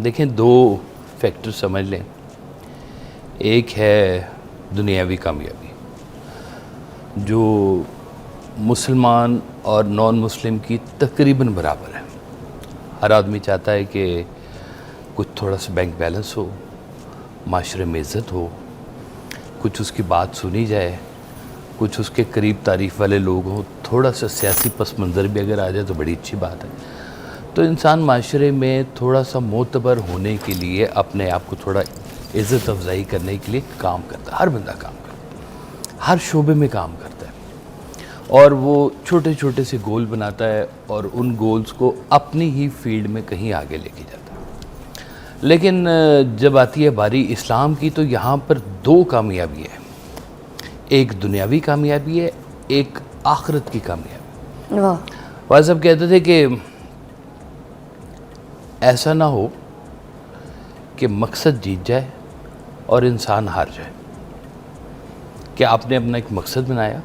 دیکھیں دو فیکٹر سمجھ لیں. ایک ہے دنیاوی کامیابی جو مسلمان اور نان مسلم کی تقریباً برابر ہے. ہر آدمی چاہتا ہے کہ کچھ تھوڑا سا بینک بیلنس ہو, معاشرے میں عزت ہو, کچھ اس کی بات سنی جائے, کچھ اس کے قریب تعریف والے لوگ ہوں, تھوڑا سا سیاسی پس منظر بھی اگر آ جائے تو بڑی اچھی بات ہے. تو انسان معاشرے میں تھوڑا سا معتبر ہونے کے لیے اپنے آپ کو تھوڑا عزت افزائی کرنے کے لیے کام کرتا ہے. ہر بندہ کام کرتا ہے, ہر شعبے میں کام کرتا ہے, اور وہ چھوٹے چھوٹے سے گول بناتا ہے اور ان گولز کو اپنی ہی فیلڈ میں کہیں آگے لے کے جاتا ہے. لیکن جب آتی ہے باری اسلام کی تو یہاں پر دو کامیابی ہے. ایک دنیاوی کامیابی ہے, ایک آخرت کی کامیابی. واضح صاحب کہتے تھے کہ ایسا نہ ہو کہ مقصد جیت جائے اور انسان ہار جائے. کہ آپ نے اپنا ایک مقصد بنایا,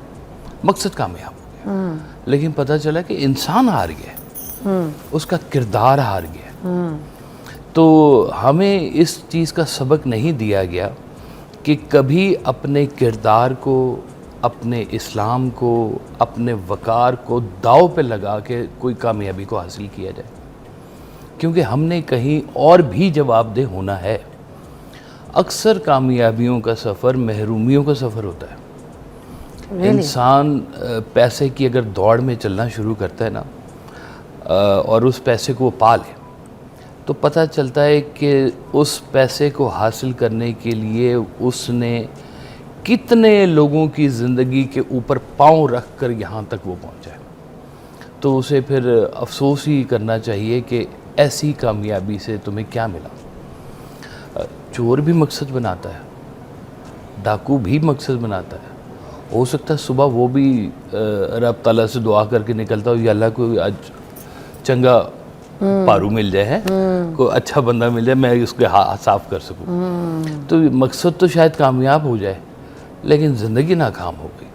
مقصد کامیاب ہو گیا, لیکن پتہ چلا کہ انسان ہار گیا, اس کا کردار ہار گیا. تو ہمیں اس چیز کا سبق نہیں دیا گیا کہ کبھی اپنے کردار کو, اپنے اسلام کو, اپنے وقار کو داؤ پہ لگا کے کوئی کامیابی کو حاصل کیا جائے, کیونکہ ہم نے کہیں اور بھی جواب دہ ہونا ہے. اکثر کامیابیوں کا سفر محرومیوں کا سفر ہوتا ہے. انسان پیسے کی اگر دوڑ میں چلنا شروع کرتا ہے نا, اور اس پیسے کو وہ پا لے, تو پتہ چلتا ہے کہ اس پیسے کو حاصل کرنے کے لیے اس نے کتنے لوگوں کی زندگی کے اوپر پاؤں رکھ کر یہاں تک وہ پہنچا ہے. تو اسے پھر افسوس ہی کرنا چاہیے کہ ایسی کامیابی سے تمہیں کیا ملا. چور بھی مقصد بناتا ہے, ڈاکو بھی مقصد بناتا ہے. ہو سکتا ہے صبح وہ بھی رب تعالیٰ سے دعا کر کے نکلتا ہو, یا اللہ کو آج چنگا پارو مل جائے, ہے کوئی اچھا بندہ مل جائے, میں اس کے ہاتھ صاف کر سکوں. تو مقصد تو شاید کامیاب ہو جائے, لیکن زندگی ناکام ہو گئی.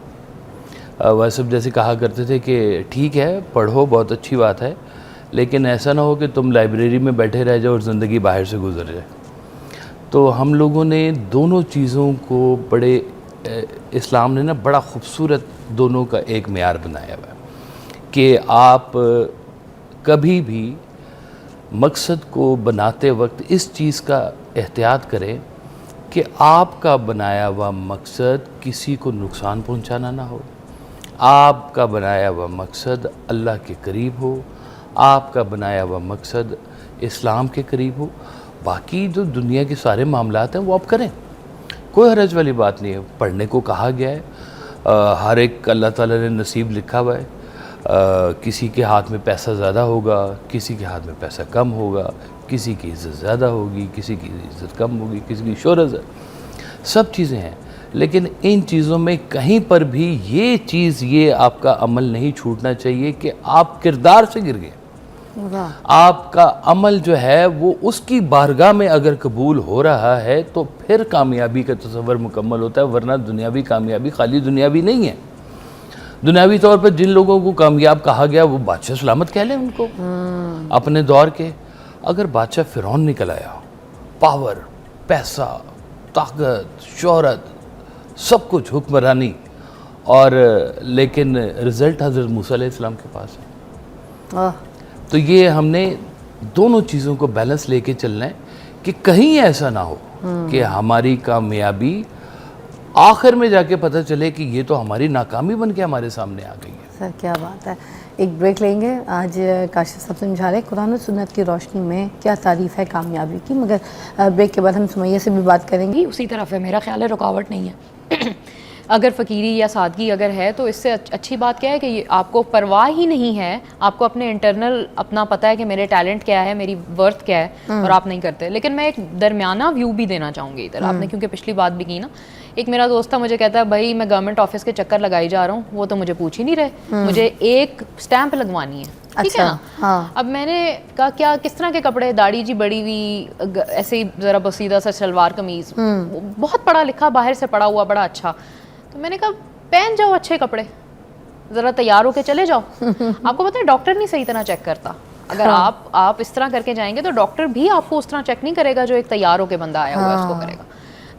ویسے جیسے کہا کرتے تھے کہ ٹھیک ہے پڑھو, بہت اچھی بات ہے, لیکن ایسا نہ ہو کہ تم لائبریری میں بیٹھے رہ جاؤ اور زندگی باہر سے گزر جائے. تو ہم لوگوں نے دونوں چیزوں کو بڑے, اسلام نے نا بڑا خوبصورت دونوں کا ایک معیار بنایا ہوا ہے کہ آپ کبھی بھی مقصد کو بناتے وقت اس چیز کا احتیاط کریں کہ آپ کا بنایا ہوا مقصد کسی کو نقصان پہنچانا نہ ہو. آپ کا بنایا ہوا مقصد اللہ کے قریب ہو, آپ کا بنایا ہوا مقصد اسلام کے قریب ہو. باقی جو دنیا کے سارے معاملات ہیں وہ آپ کریں, کوئی حرج والی بات نہیں ہے. پڑھنے کو کہا گیا ہے, ہر ایک اللہ تعالیٰ نے نصیب لکھا ہوا ہے. کسی کے ہاتھ میں پیسہ زیادہ ہوگا, کسی کے ہاتھ میں پیسہ کم ہوگا, کسی کی عزت زیادہ ہوگی, کسی کی عزت کم ہوگی, کسی کی شہرت, سب چیزیں ہیں. لیکن ان چیزوں میں کہیں پر بھی یہ چیز, یہ آپ کا عمل نہیں چھوٹنا چاہیے کہ آپ کردار سے گر گئے. آپ کا عمل جو ہے وہ اس کی بارگاہ میں اگر قبول ہو رہا ہے تو پھر کامیابی کا تصور مکمل ہوتا ہے, ورنہ دنیاوی کامیابی خالی دنیاوی نہیں ہے. دنیاوی طور پر جن لوگوں کو کامیاب کہا گیا وہ بادشاہ سلامت کہہ لیں ان کو اپنے دور کے. اگر بادشاہ فرعون نکل آیا, پاور, پیسہ, طاقت, شہرت, سب کچھ, حکمرانی, اور لیکن رزلٹ حضرت موسیٰ علیہ السلام کے پاس ہے. تو یہ ہم نے دونوں چیزوں کو بیلنس لے کے چلنا ہے کہ کہیں ایسا نہ ہو کہ ہماری کامیابی آخر میں جا کے پتہ چلے کہ یہ تو ہماری ناکامی بن کے ہمارے سامنے آ گئی ہے. سر کیا بات ہے. ایک بریک لیں گے. آج کاشف صاحب سمجھا رہے قرآن و سنت کی روشنی میں کیا تعریف ہے کامیابی کی, مگر بریک کے بعد ہم سمیہ سے بھی بات کریں گے. اسی طرف ہے, میرا خیال ہے رکاوٹ نہیں ہے. اگر فقیری یا سادگی اگر ہے تو اس سے اچھی بات کیا ہے کہ آپ کو پرواہ ہی نہیں ہے, آپ کو اپنے انٹرنل اپنا پتہ ہے کہ میرے ٹیلنٹ کیا ہے, میری ورتھ کیا ہے, اور آپ نہیں کرتے. لیکن میں ایک درمیانہ ویو بھی دینا چاہوں گی ادھر. آپ نے کیونکہ پچھلی بات بھی کی نا, ایک میرا دوست تھا مجھے کہتا ہے بھائی میں گورنمنٹ آفس کے چکر لگائی جا رہا ہوں, وہ تو مجھے پوچھ ہی نہیں رہے, مجھے ایک سٹیمپ لگوانی ہے, ٹھیک ہے نا. اب میں نے کہا کیا کس طرح کے کپڑے, داڑھی جی بڑی ہوئی, ایسے ہی ذرا بسیدہ سا شلوار قمیض, بہت پڑھا لکھا, باہر سے پڑھا ہوا, بڑا اچھا. تو میں نے کہا پہن جاؤ اچھے کپڑے, ذرا تیار ہو کے چلے جاؤ. آپ کو پتہ ہے ڈاکٹر نہیں صحیح طرح چیک کرتا. اگر آپ اس طرح کر کے جائیں گے تو ڈاکٹر بھی آپ کو اس طرح چیک نہیں کرے گا جو ایک تیار ہو کے بندہ آیا ہوا ہے اس کو کرے گا.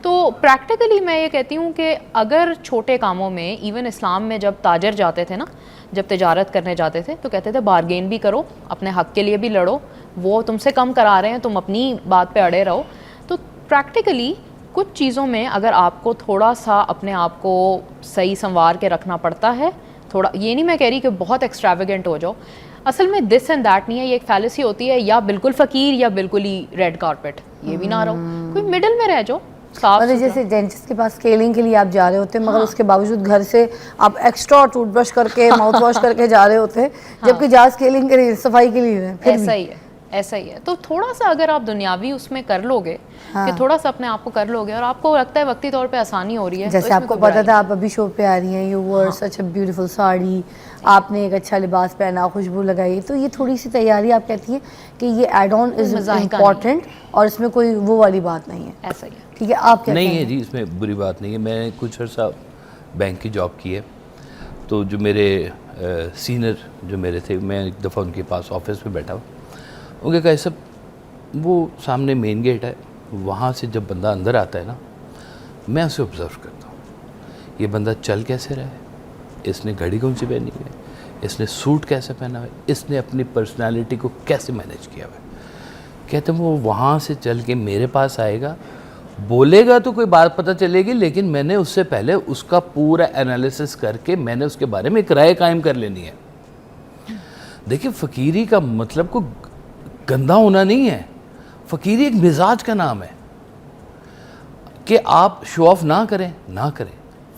تو پریکٹیکلی میں یہ کہتی ہوں کہ اگر چھوٹے کاموں میں ایون اسلام میں جب تاجر جاتے تھے نا, جب تجارت کرنے جاتے تھے تو کہتے تھے بارگین بھی کرو, اپنے حق کے لیے بھی لڑو, وہ تم سے کم کرا رہے ہیں تم اپنی بات پہ اڑے رہو. تو پریکٹیکلی کچھ چیزوں میں اگر آپ کو تھوڑا سا اپنے آپ کو صحیح سنوار کے رکھنا پڑتا ہے, تھوڑا, یہ نہیں میں کہہ رہی کہ بہت ایکسٹراویگنٹ ہو جاؤ, اصل میں دس اینڈ دیٹ نہیں ہے, یہ ایک فیلسی ہوتی ہے, یا بالکل فقیر یا بالکل ہی ریڈ کارپیٹ, یہ بھی نہ رہو, کوئی مڈل میں رہ جاؤ. جیسے ڈینٹسٹ کے پاس اسکیلنگ کے لیے آپ جا رہے ہوتے ہیں, مگر اس کے باوجود گھر سے آپ ایکسٹرا ٹوتھ برش کر کے ماؤتھ واش کر کے جا رہے ہوتے ہیں, جبکہ جا اسکیلنگ کے لیے, صفائی کے لیے. ایسا ہی ہے, ایسا ہی ہے. تو تھوڑا سا اگر آپ دنیاوی اس میں کر لو گے, کہ تھوڑا سا اپنے آپ کو کر لو گے, اور آپ کو لگتا ہے وقتی طور پہ آسانی ہو رہی ہے, جیسے آپ کو پتا تھا آپ ابھی شو پہ آ رہی ہیں, you were such a beautiful sari, آپ نے ایک اچھا لباس پہنا, خوشبو لگائی, تو یہ تھوڑی سی تیاری آپ کہتی ہیں کہ یہ ایڈ آن از امپورٹنٹ, اور اس میں کوئی وہ والی بات نہیں ہے. ایسا ہی ہے. ٹھیک ہے, آپ کہتے ہیں نہیں ہے جی, اس میں بری بات نہیں ہے. میں نے کچھ عرصہ بینک کی جاب کی ہے, تو جو میرے سینئر جو میرے تھے, میں ایک دفعہ ان کے پاس آفس میں بیٹھا ہوں, ان کے کہا سب وہ سامنے مین گیٹ ہے, وہاں سے جب بندہ اندر آتا ہے نا, میں اسے آبزرو کرتا ہوں, یہ بندہ چل کیسے رہا ہے, اس نے گھڑی کون سی پہنی ہوئی ہے, اس نے سوٹ کیسے پہنا ہوا ہے, اس نے اپنی پرسنالٹی کو کیسے مینیج کیا ہوا ہے. کہتے ہیں وہ وہاں سے چل کے میرے پاس آئے گا, بولے گا تو کوئی بات پتہ چلے گی, لیکن میں نے اس سے پہلے اس کا پورا انالیسس کر کے میں نے اس کے بارے میں ایک رائے قائم کر لینی ہے. دیکھیں, فقیری کا مطلب کوئی گندا ہونا نہیں ہے, فقیری ایک مزاج کا نام ہے کہ آپ شو آف نہ کریں, نہ کریں.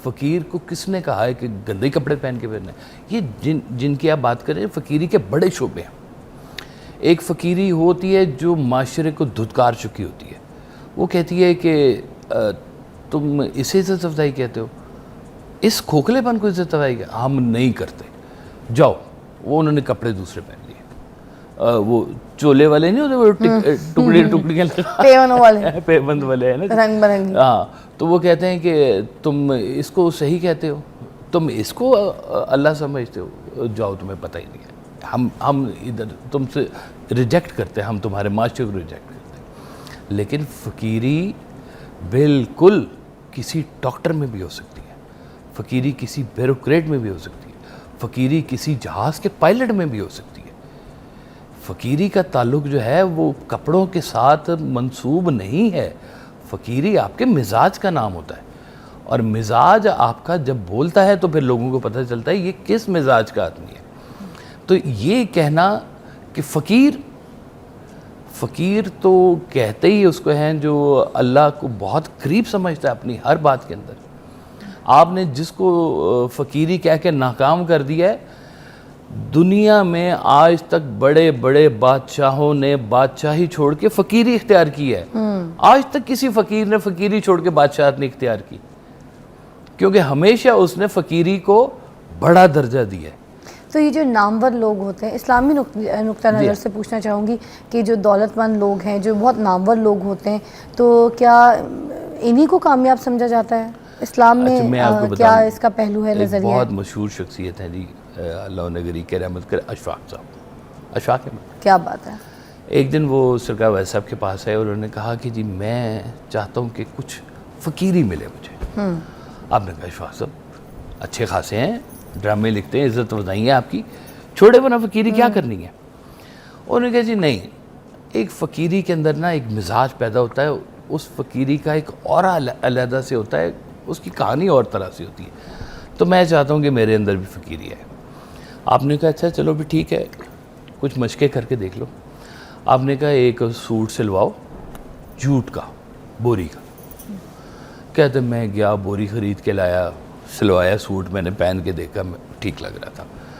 فقیر کو کس نے کہا ہے کہ گندے کپڑے پہن کے پھرنا ہے؟ یہ جن کی آپ بات کریں, فقیری کے بڑے شعبے ہیں. ایک فقیری ہوتی ہے جو معاشرے کو دھتکار چکی ہوتی ہے, وہ کہتی ہے کہ تم اسے عزت افزائی کہتے ہو, اس کھوکھلے پن کو عزت افزائی ہم نہیں کرتے, جاؤ. وہ انہوں نے کپڑے دوسرے پہن لیے, وہ چولے والے نہیں ہوتے, وہ ٹکڑیاں پیبند والے ہیں نا, رنگ برنگی. ہاں, تو وہ کہتے ہیں کہ تم اس کو صحیح کہتے ہو, تم اس کو اللہ سمجھتے ہو, جاؤ تمہیں پتہ ہی نہیں ہے, ہم ادھر تم سے ریجیکٹ کرتے ہیں, ہم تمہارے معاشرے کو ریجیکٹ کرتے ہیں. لیکن فقیری بالکل کسی ڈاکٹر میں بھی ہو سکتی ہے, فقیری کسی بیوروکریٹ میں بھی ہو سکتی ہے, فقیری کسی جہاز کے پائلٹ میں بھی ہو سکتی ہے. فقیری کا تعلق جو ہے وہ کپڑوں کے ساتھ منسوب نہیں ہے, فقیری آپ کے مزاج کا نام ہوتا ہے, اور مزاج آپ کا جب بولتا ہے تو پھر لوگوں کو پتہ چلتا ہے یہ کس مزاج کا آدمی ہے. تو یہ کہنا کہ فقیر تو کہتے ہی اس کو ہیں جو اللہ کو بہت قریب سمجھتا ہے اپنی ہر بات کے اندر. آپ نے جس کو فقیری کہہ کے ناکام کر دیا ہے, دنیا میں آج تک بڑے بڑے بادشاہوں نے بادشاہی چھوڑ کے فقیری اختیار کی ہے. آج تک کسی فقیر نے فقیری چھوڑ کے بادشاہت نہیں اختیار کی, کیونکہ ہمیشہ اس نے فقیری کو بڑا درجہ دیا ہے. تو یہ جو نامور لوگ ہوتے ہیں, اسلامی نقطہ نظر سے پوچھنا چاہوں گی کہ جو دولت مند لوگ ہیں, جو بہت نامور لوگ ہوتے ہیں, تو کیا انہی کو کامیاب سمجھا جاتا ہے اسلام میں؟ کیا اس کا پہلو ہے, نظریہ؟ بہت مشہور شخصیت ہیں جی, اللہ نگری کے رحمت کرے, اشفاق صاحب, اشفاق احمد. کیا بات ہے. ایک دن وہ سرکار ویس صاحب کے پاس آئے اور انہوں نے کہا کہ جی میں چاہتا ہوں کہ کچھ فقیری ملے مجھے. آپ نے کہا اشفاق صاحب اچھے خاصے ہیں, ڈرامے لکھتے ہیں, عزت افزائی ہے آپ کی, چھوڑے ورنہ فقیری کیا کرنی ہے. انہوں نے کہا جی نہیں, ایک فقیری کے اندر نا ایک مزاج پیدا ہوتا ہے, اس فقیری کا ایک اور علیحدہ سے ہوتا ہے, اس کی کہانی اور طرح سے ہوتی ہے, تو میں چاہتا ہوں کہ میرے اندر بھی فقیری ہے. آپ نے کہا اچھا چلو بھی ٹھیک ہے, کچھ مشقیں کر کے دیکھ لو. آپ نے کہا ایک سوٹ سلواؤ جوٹ کا, بوری کا. کہتے میں گیا, بوری خرید کے لایا, سلوایا سوٹ, میں نے پہن کے دیکھا, ٹھیک لگ رہا تھا.